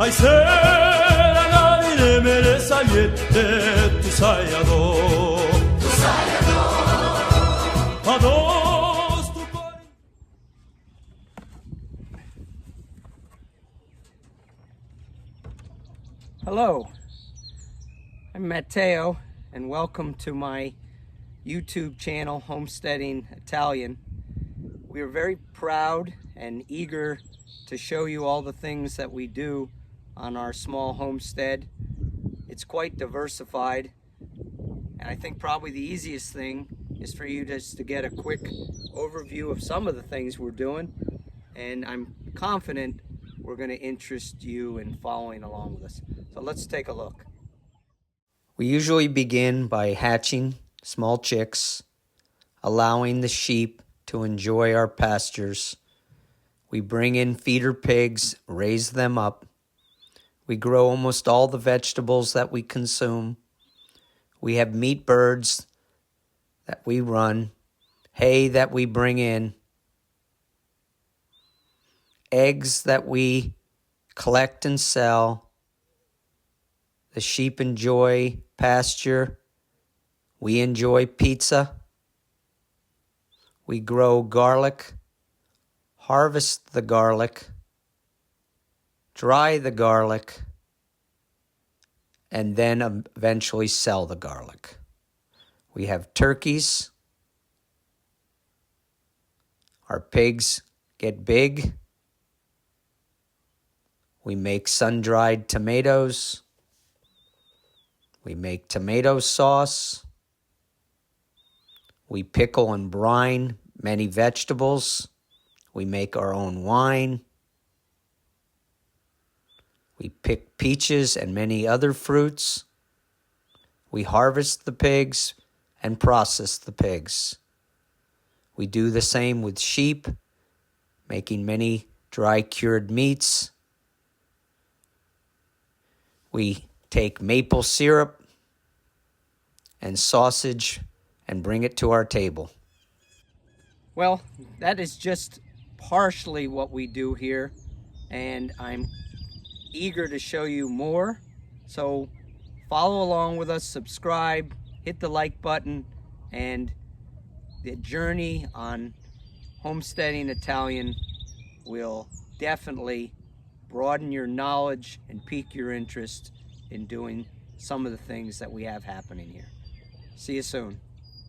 Ay seranali mere sayette tu sayado Ados tu cuore. Hello, I'm Matteo, and welcome to my YouTube channel, Homesteading Italian. We are very proud and eager to show you all the things that we do on our small homestead. It's quite diversified, and I think probably the easiest thing is for you just to get a quick overview of some of the things we're doing, and I'm confident we're going to interest you in following along with us. So let's take a look. We usually begin by hatching small chicks, allowing the sheep to enjoy our pastures. We bring in feeder pigs, raise them up. We grow almost all the vegetables that we consume. We have meat birds that we run, hay that we bring in, eggs that we collect and sell. The sheep enjoy pasture. We enjoy pizza. We grow garlic, harvest the garlic, dry the garlic, and then eventually sell the garlic. We have turkeys. Our pigs get big. We make sun-dried tomatoes. We make tomato sauce. We pickle and brine many vegetables. We make our own wine. We pick peaches and many other fruits. We harvest the pigs and process the pigs. We do the same with sheep, making many dry cured meats. We take maple syrup and sausage and bring it to our table. Well, that is just partially what we do here, and I'm eager to show you more. So follow along with us, subscribe, hit the like button, and the journey on Homesteading Italian will definitely broaden your knowledge and pique your interest in doing some of the things that we have happening here. See you soon.